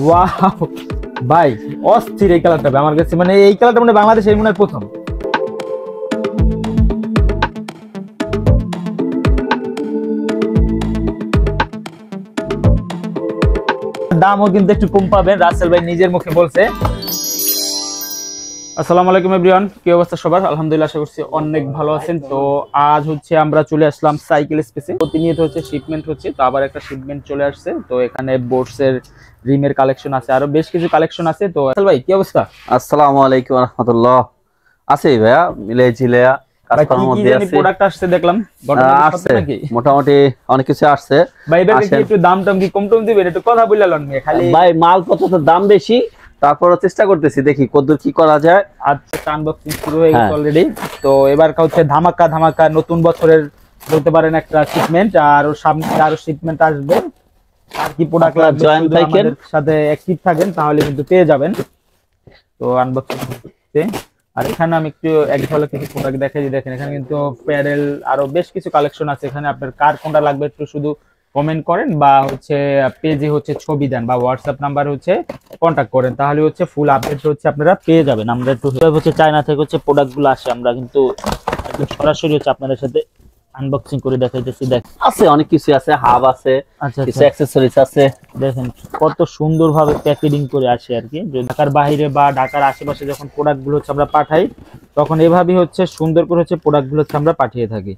Wow ভাই, অস্থির এই কালারটা আমার কাছে, মানে এই কালারটা মানে বাংলাদেশে মনে হয় প্রথম। দামও কিন্তু একটু কম পাবেন, রাসেল ভাই নিজের মুখে বলছে। আসসালামু আলাইকুম এভরিওয়ান, কি অবস্থা সবার? আলহামদুলিল্লাহ, আশা করছি অনেক ভালো আছেন। তো আজ হচ্ছে আমরা চলে আসলাম সাইকেল স্পেসে। প্রতিনিয়ত হচ্ছে শিপমেন্ট হচ্ছে, তো আবার একটা শিপমেন্ট চলে আসছে। তো এখানে বোটসের রিমের কালেকশন আছে, আরো বেশ কিছু কালেকশন আছে। তো রাসেল ভাই কি অবস্থা? আসসালামু আলাইকুম ওয়া রাহমাতুল্লাহ। আছে ভাইয়া, মিলে ঝিলে কাজকর্মের মধ্যে আছে। প্রোডাক্ট আসছে দেখলাম, আসছে মোটামুটি অনেক কিছু আসছে। ভাই এবার কি একটু দাম টাম কি কম টম দিবেন? একটু কথা বললেন নিয়ে খালি। ভাই মালপত্র তো দাম বেশি, তারপর চেষ্টা করতেছি, দেখি কতদূর কি করা যায়। আচ্ছা, আনবক্সিং শুরু হয়ে গেছে অলরেডি। তো এবার হচ্ছে ধামাকা ধামাকা নতুন বছরের বলতে পারেন একটা শিপমেন্ট, আর ওর সামনে আরো শিপমেন্ট আসবে। আর কি প্রোডাক্ট লাগবে জয়েন্ট আমাদের সাথে অ্যাক্টিভ থাকেন তাহলে কিন্তু পেয়ে যাবেন। তো আনবক্সিং করতে, আর এখানে আমি একটু এক ঝলক কিছু প্রোডাক্ট দেখাই দিই। দেখেন এখানে কিন্তু প্যাডেল আরো বেশ কিছু কালেকশন আছে। এখানে আপনার কার কোনটা লাগবে একটু শুধু কমেন্ট করেন, বা হচ্ছে পেজে হচ্ছে ছবি দেন, বা হোয়াটসঅ্যাপ নাম্বার হচ্ছে কন্ট্যাক্ট করেন, তাহলে হচ্ছে ফুল আপডেট হচ্ছে আপনারা পেয়ে যাবেন। আমরা একটু হচ্ছে চায়না থেকে হচ্ছে প্রোডাক্টগুলো আসে, আমরা কিন্তু সরাসরি হচ্ছে আপনাদের সাথে আনবক্সিং করে দেখাইতেছি। দেখ আছে অনেক কিছু আছে, হাব আছে, কিছু অ্যাকসেসরিজ আছে। দেখেন কত সুন্দরভাবে প্যাকেজিং করে আসে আর কি। ঢাকার বাইরে বা ঢাকার আশেপাশে যখন প্রোডাক্টগুলো হচ্ছে আমরা পাঠাই, তখন এভাবেই হচ্ছে সুন্দর করে হচ্ছে প্রোডাক্টগুলো হচ্ছে আমরা পাঠিয়ে থাকি।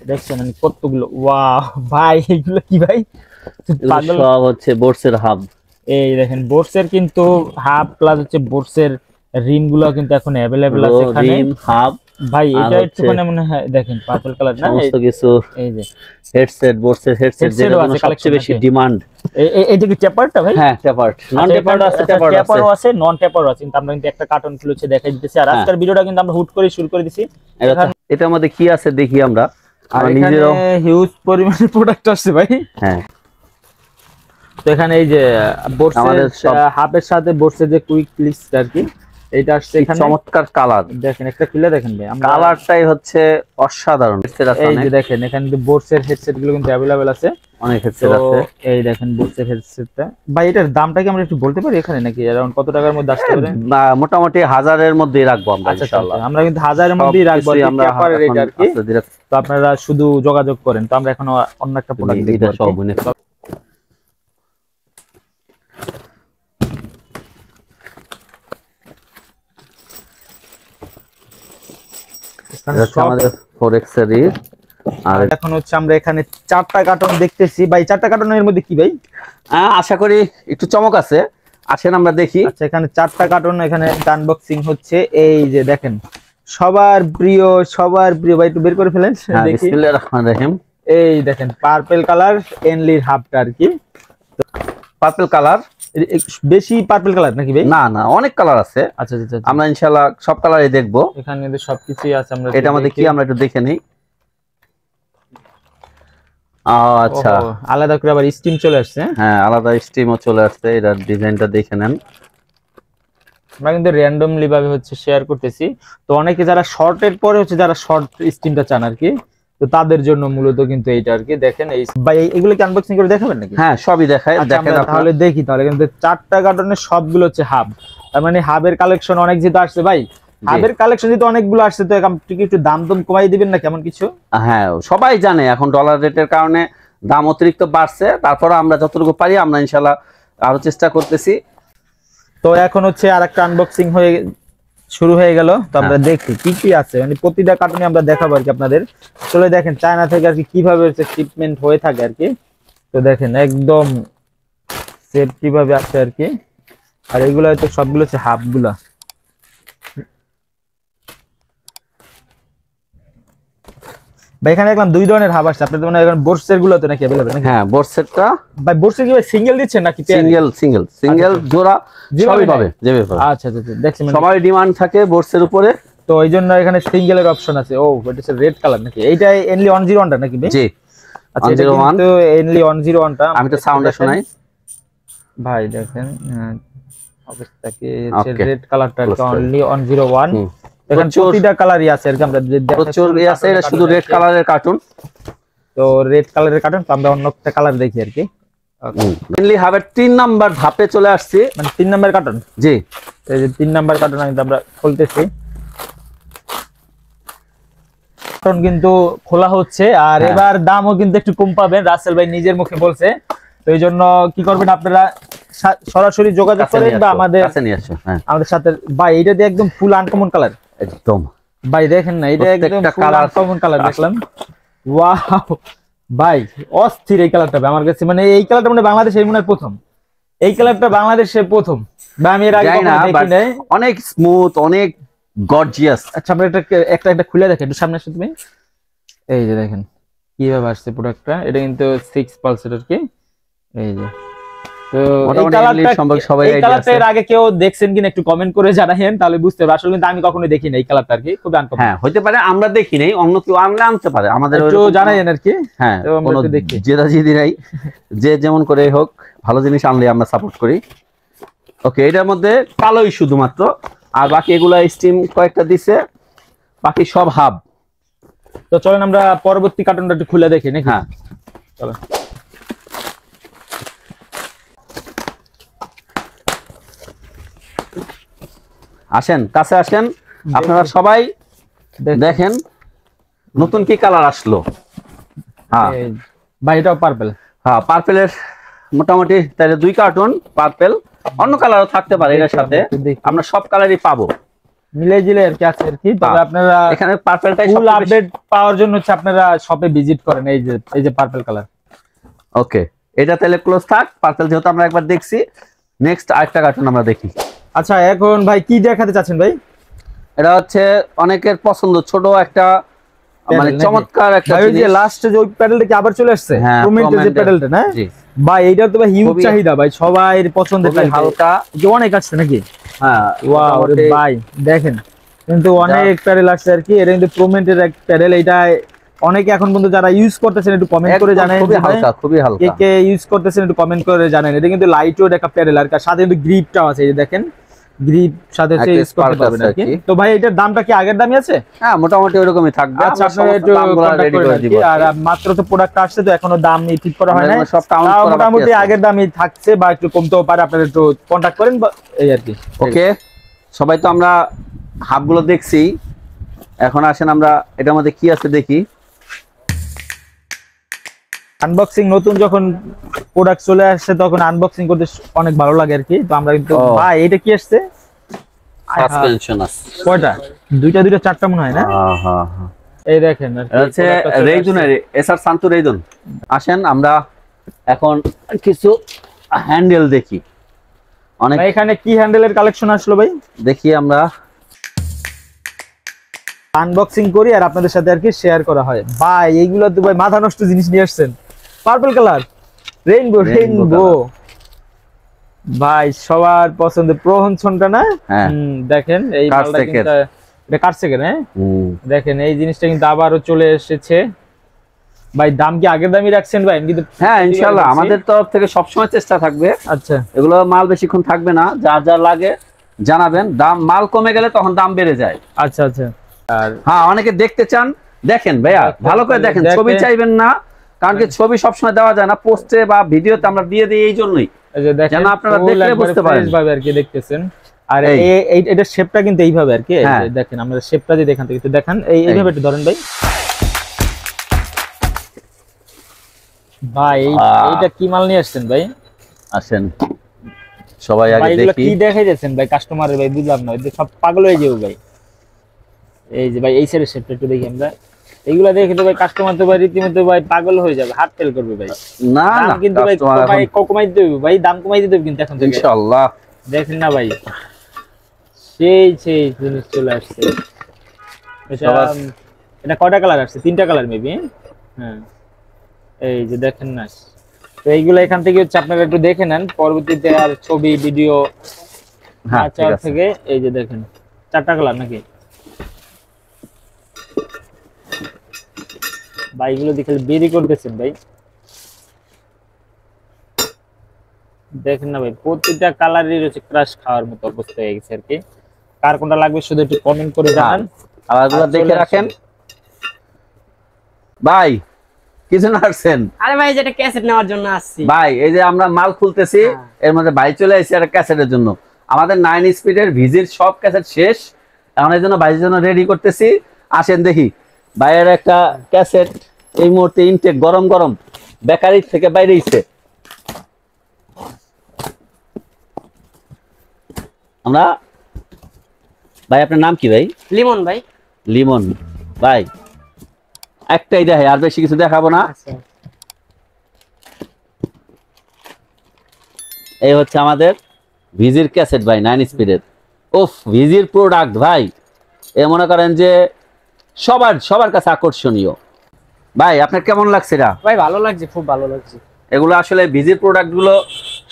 দেখছেন কতগুলো, ওয়াও ভাই এগুলো কি ভাই? সব হচ্ছে বোটসের হাব। এই দেখেন বোটসের কিন্তু হাব প্লাস হচ্ছে বোটসের রিম গুলো কিন্তু এখন अवेलेबल আছে এখানে। রিম হাব ভাই এটা একটু মানে মনে হয় দেখেন পার্পল কালার না, সমস্ত কিছু। এই যে হেডসেট, বোটসের হেডসেট যেটা সবচেয়ে বেশি ডিমান্ড। এইটা কি টেপারটা ভাই? হ্যাঁ টেপারড, নন টেপারড আছে, টেপারও আছে, নন টেপারও আছে। কিন্তু আমরা কিন্তু একটা কার্টন খুলেছে দেখাই দিতেছি। আর আজকের ভিডিওটা কিন্তু আমরা হুট করে শুরু করে দিছি। এটার মধ্যে কি আছে দেখি আমরা। আর নিজেরও হিউজ পরিমাণে প্রোডাক্ট আছে ভাই। হ্যাঁ, তো এখানে এই যে বোটসের হাফের সাথে বোটসের যে কুইক ক্লিপস আর কি, এটা আসছে এখানে। চমৎকার কালার, দেখেন একটা খুলে দেখেন ভাই, কালারটাই হচ্ছে অসাধারণ। এই যে দেখেন এখানে কিন্তু বোটসের হেডসেট গুলো কিন্তু अवेलेबल আছে, অনেক হেডসেট আছে। এই দেখেন বোটসের হেডসেটটা। ভাই এটার দামটা কি আমরা একটু বলতে পারি এখানে, নাকি अराउंड কত টাকার মধ্যে আসতে পারে? মোটামুটি 1000 এর মধ্যেই রাখবো আমরা ইনশাআল্লাহ। আমরা কিন্তু 1000 এর মধ্যেই রাখবো টেপারের এটা আর কি। তো আপনারা শুধু যোগাযোগ করেন। তো আমরা এখন অন্য একটা প্রোডাক্ট দেখব। আমাদের ফরেক্স সিরিজ। আর এখন হচ্ছে আমরা এখানে 4টা কার্টন দেখতেছি ভাই। 4টা কার্টনের মধ্যে কি ভাই? আশা করি একটু চমক আছে, আসেন আমরা দেখি। আচ্ছা, এখানে 4টা কার্টন এখানে আনবক্সিং হচ্ছে। এই যে দেখেন সবার প্রিয় ভাই, একটু বের করে ফেলেন দেখি। বিসমিল্লাহির রহমানির রহিম। এই দেখেন পার্পল কালার এনলির হাফটা আর কি। পার্পল কালার, বেশি পার্পল কালার নাকি ভাই? না না, অনেক কালার আছে। আচ্ছা আচ্ছা, আমরা ইনশাআল্লাহ সব কালারই দেখবো। এখানে কিন্তু সবকিছুই আছে। আমরা এটা আমাদের কি, আমরা একটু দেখে নেই। আচ্ছা, আলাদা করে আবার স্টিম চলে আসছে। হ্যাঁ, আলাদা স্টিমও চলে আসছে। এটার ডিজাইনটা দেখে নেন। আমরা কিন্তু র্যান্ডমলি ভাবে হচ্ছে শেয়ার করতেছি। তো অনেকে যারা শর্টের পরে হচ্ছে যারা শর্ট স্টিমটা চান আর কি, তো তাদের জন্য মূলত কিন্তু এইটা আর কি। দেখেন এই ভাই এগুলো কি আনবক্সিং করে দেখাবেন নাকি? হ্যাঁ, সবই দেখায়। দেখেন তাহলে দেখি। তাহলে কিন্তু 4টা কার্টনের সবগুলো হচ্ছে হাব, তার মানে হাবের কালেকশন অনেক যেটা আসছে ভাই। হাবের কালেকশন যেটা অনেকগুলো আসছে, তো একটু দাম কমাই দিবেন না কেমন কিছু? হ্যাঁ, সবাই জানে এখন ডলার রেটের কারণে দাম অতিরিক্ত বাড়ছে। তারপরে আমরা যতটুকু পারি আমরা ইনশাআল্লাহ আরো চেষ্টা করতেছি। তো এখন হচ্ছে আরেকটা আনবক্সিং শুরু হয়ে গেল। তো আমরা দেখি কি কি আছে, মানে প্রতিটা কার্টুনে আমরা দেখাবো আর কি আপনাদের। চলে দেখেন চায়না থেকে আর কি কিভাবে হচ্ছে শিপমেন্ট হয়ে থাকে আর কি। তো দেখেন একদম সেফ কিভাবে আছে আর কি। আর এগুলো হয়তো সবগুলো হচ্ছে হাফ গুলা। ভাই এখানে দেখলাম 2 ধরনের হাব আসছে। আপনাদের মনে হয় এখন বোটসের গুলো তো নাকি अवेलेबल নাকি? হ্যাঁ, বোটসেটটা ভাই বোটসের কি সিঙ্গেল দিচ্ছেন নাকি সিঙ্গেল জোড়া সবই পাবে, যেভাবে পাবে। আচ্ছা আচ্ছা, দেখছি সবাই ডিমান্ড থাকে বোটসের উপরে, তো এইজন্য এখানে সিঙ্গেলের অপশন আছে। ও এটা হচ্ছে রেড কালার নাকি? এইটা এনলি 101 টা নাকি ভাই? জি, আচ্ছা, এটা কিন্তু এনলি 101 টা। আমি তো সাউন্ডে শোনাই ভাই। দেখেন অবস্থা কি, রেড কালারটা অনলি 101। এখানে প্রতিটা কালারই আছে আর কি। আমরা প্রচুর আছে, এটা শুধু রেড কালারের কার্টুন। তো রেড কালারের কার্টুন, তো আমরা অন্য একটা কালার দেখি আর কি। মেইনলি হাবের 3 নাম্বার ধাপে চলে আসছি, মানে 3 নাম্বার কার্টন। জি এই যে 3 নাম্বার কার্টন আমরা খুলতেছি, কার্টন কিন্তু খোলা হচ্ছে। আর এবার দামও কিন্তু একটু কম পাবেন, রাসেল ভাই নিজের মুখে বলছে। তো এই জন্য কি করবেন আপনারা, সরাসরি যোগাযোগ করেন বা আমাদের কাছে নিয়ে আসো। হ্যাঁ আমাদের সাথে। ভাই এটা দিয়ে একদম ফুল আনকমন কালার, একদম ভাই দেখেন না, এটা একদম ফুল আনকমন কালার দেখলাম। ওয়াও ভাই অস্থির এই কালারটা আমার কাছে, মানে এই কালারটা মানে বাংলাদেশে মনে হয় প্রথম, এই কালারটা বাংলাদেশে প্রথম বা আমি এর আগে কখনো দেখি নাই। অনেক স্মুথ, অনেক গর্জিয়াস। আচ্ছা আমরা একটা একটা খুলে দেখেন, একটু সামনে আসো তুমি। এই যে দেখেন কিভাবে আসছে প্রোডাক্টটা, এটা কিন্তু 6 পালসের আর কি। এই যে তো এই কালারটা সম্পর্কে সবাই আইডিয়া আছে, এই কালারটা এর আগে কেউ দেখছেন কিনা একটু কমেন্ট করে জানাবেন, তাহলে বুঝতে পারবো। আসলে কিন্তু আমি কখনো দেখি না এই কালারটা আর কি, খুব আনকমন। হ্যাঁ হইতে পারে আমরা দেখি নাই, অন্য কেউ আনলে আনতে পারে, আমাদের একটু জানাবেন আর কি। হ্যাঁ তো আমরা একটু দেখি, জেদাজিদি নাই, যে যেমন করে হোক ভালো জিনিস আনলে আমরা সাপোর্ট করি। ওকে, এটার মধ্যে কালোই শুধুমাত্র, আর বাকি এগুলা স্টিম কয়েকটা দিছে, বাকি সব হাব। তো চলেন আমরা পরবর্তী কার্টুনটা একটু খুলে দেখি নাকি। হ্যাঁ চলো আসেন, কাছে আসেন আপনারা সবাই দেখেন নতুন কি কালার আসলো। হ্যাঁ ভাই এটাও পার্পল। হ্যাঁ পার্পেলের মোটামুটি তাহলে 2 কার্টুন পার্পেল, অন্য কালারও থাকতে পারে এর সাথে, আমরা সব কালারই পাবো মিলে জিলে আর কি আছে আর কি। তবে আপনারা এখানে পার্পেলটাই ফুল আপডেট পাওয়ার জন্য হচ্ছে আপনারা শপে ভিজিট করেন। এই যে পার্পল কালার। ওকে, এটা তাহলে ক্লোজ থাক, পার্পল যেহেতু আমরা একবার দেখছি, নেক্সট আরেকটা কার্টুন আমরা দেখি। আচ্ছা এখন ভাই কি দেখাতে চাচ্ছেন ভাই? এটা হচ্ছে অনেকের পছন্দ, ছোট একটা মানে চমৎকার একটা জিনিস। ভাই যে লাস্টে যে ওই প্যাডেলটা কি আবার চলে আসছে, প্রোমেন্টের যে প্যাডেলটা না ভাই, এইটা তো ভাই হিউজ চাহিদা ভাই, সবাই পছন্দের টাইপ। হালকা যে অনেক আসছে নাকি? হ্যাঁ ওয়াও ভাই দেখেন কিন্তু অনেক প্যাডেল আসছে আর কি। এটা কিন্তু প্রোমেন্টের এক প্যাডেল, এটা অনেকে এখন পর্যন্ত যারা ইউজ করতেছেন একটু কমেন্ট করে জানেন, খুবই হালকা, খুবই হালকা, কে কে ইউজ করতেছেন একটু কমেন্ট করে জানেন। এটা কিন্তু লাইট ওয়েট একটা প্যাডেল, আর সাথে কিন্তু গ্রিপটাও আছে, এই যে দেখেন গ্রিপ সাথে ইউজ করতে পারবেন আর কি। তো ভাই এটার দামটা কি আগের দামই আছে? হ্যাঁ মোটামুটি ওরকমই থাকবে। আচ্ছা আপনারা একটু কন্টাক্ট করে দিব। আর মাত্র তো প্রোডাক্ট আসছে, তো এখনো দাম ঠিক করা হয় না, সব কাউন্ট করা মোটামুটি আগের দামই থাকছে বা একটু কমতেও পারে, আপনারা একটু কন্টাক্ট করেন এই আর কি। ওকে, সবাই তো আমরা হাবগুলো দেখছি, এখন আসেন আমরা এটার মধ্যে কি আছে দেখি। আনবক্সিং, নতুন যখন প্রোডাক্ট চলে আসছে তখন আনবক্সিং করতে অনেক ভালো লাগে আর কি। তো আমরা কিন্তু ভাই এটা কি আসছে, সাসপেনশন আছে কয়টা, দুইটা চারটা মনে হয় না? হ্যাঁ এই দেখেন হচ্ছে রেইজনের এসআর শান্তু রেইজন। আসেন আমরা এখন কিছু হ্যান্ডেল দেখি। অনেক এখানে কি হ্যান্ডেলের কালেকশন আসলো ভাই দেখি, আমরা আনবক্সিং করি আর আপনাদের সাথে আর কি শেয়ার করা হয়। ভাই এইগুলো তো ভাই মাথা নষ্ট জিনিস নিয়ে আসছেন, পার্পল কালার, রেইনবো ভাই সবার পছন্দের প্রহনছনটা না? দেখেন এই মালটা কিন্তু এটা কাটছে কেন, দেখেন এই জিনিসটা কিন্তু আবারও চলে এসেছে ভাই। দাম কি আগের দামই রাখছেন ভাই? কিন্তু হ্যাঁ ইনশাআল্লাহ আমাদের তরফ থেকে সবসময় চেষ্টা থাকবে। আচ্ছা এগুলো মাল বেশিক্ষণ থাকবে না, যা যা লাগে জানাবেন, দাম মাল কমে গেলে তখন দাম বেড়ে যায়। আচ্ছা আচ্ছা। আর হ্যাঁ অনেকে দেখতে চান, দেখেন ভাইয়া ভালো করে দেখেন, ছবি চাইবেন না, কারণ কি ছবি সবসময় দেওয়া যায় না পোস্টে বা ভিডিওতে, আমরা দিয়ে দিই এই জন্যই যেন আপনারা দেখলে বুঝতে পারেন ভাবে আর কি দেখতেছেন। আর এটা শেপটা কিন্তু এইভাবে আর কি, দেখেন আমরা শেপটা দিয়ে দেখান থেকে দেখান, এইভাবে একটু ধরেন ভাই। ভাই এইটা কি মাল নিয়ে আসছেন ভাই? আসেন সবাই আগে দেখি কি দেখাই যাচ্ছেন ভাই কাস্টমারের, ভাই বুঝলাম না, সব পাগল হয়ে যাবে ভাই। এই যে ভাই এই সাইডের শেপটা একটু দেখি আমরা, এইগুলা দেখে তো ভাই কাস্টমার তো ভাই রীতিমতো ভাই পাগল হয়ে যাবে, হার্ট ফেল করবে ভাই। না না কিন্তু ভাই কমাই দিতে হবে ভাই, দাম কমাই দিতে হবে কিন্তু এখন থেকে ইনশাআল্লাহ। দেখেন না ভাই সেই জিনিস চলে আসছে। এটা কয়টা কালার আসছে? 3টা কালার মেবি। হ্যাঁ এই যে দেখেন না, তো এইগুলো এখান থেকে হচ্ছে আপনারা একটু দেখে নেন, পরবর্তীতে আর ছবি ভিডিও থেকে। এই যে দেখেন 4টা কালার নাকি ভাই, এগুলো দেখে বেরি করতেছেন ভাই, দেখেন না ভাই প্রতিটা কালারই রয়েছে ক্রাশ খাওয়ার মতো অবস্থা হয়ে গেছে আর কি। কার কোনটা লাগবে শুধু একটু কমেন্ট করে জানান, কালারগুলো দেখে রাখেন ভাই। কি জন্য আসছেন? আরে ভাই যেটা ক্যাসেট নেওয়ার জন্য আসছি ভাই এই যে আমরা মাল খুলতেছি, এর মধ্যে ভাই চলে আসছে একটা ক্যাসেটের জন্য। আমাদের 9 স্পিডের ভিজির সব ক্যাসেট শেষ, এখন এই জন্য ভাইয়ের জন্য রেডি করতেছি। আসেন দেখি ভাইয়ের একটা ক্যাসেট এই মুহূর্তে ইনটেক গরম গরম বেকারি থেকে বাইরে এসেছে। আমরা ভাই আপনার নাম কি ভাই? লিমন ভাই। লিমন ভাই, একটাই দেখে, আর বেশি কিছু দেখাবো না। আচ্ছা এই হচ্ছে আমাদের ভিজির ক্যাসেট ভাই 9 স্পিডের। ওফ, ভিজির প্রোডাক্ট ভাই এ মনে করেন যে সবার কাছে আকর্ষণীয়। ভাই আপনার কেমন লাগছে এটা? ভাই ভালো লাগছে, খুব ভালো লাগছে। এগুলো আসলে ভিজির প্রোডাক্ট গুলো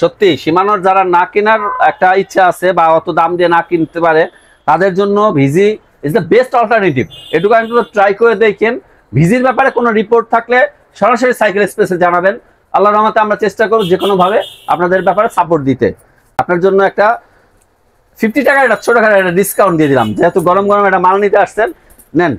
সত্যি সীমানোর যারা না কেনার একটা ইচ্ছা আছে বা অত দাম দিয়ে না কিনতে পারে, তাদের জন্য ভিজি ইজ দ্য বেস্ট অল্টারনেটিভ। এটুকু আমি ট্রাই করে দেখেন। ভিজির ব্যাপারে কোনো রিপোর্ট থাকলে সরাসরি সাইকেল এক্সপ্রেসে জানাবেন। আল্লাহর রহমতে আমরা চেষ্টা করব যে কোনো ভাবে আপনাদের ব্যাপারে সাপোর্ট দিতে। আপনার জন্য একটা 50 টাকার একটা ছোটখাটো একটা ডিসকাউন্ট দিয়ে দিলাম, যেহেতু গরম গরম একটা মাল নিতে আসছেন। নেন।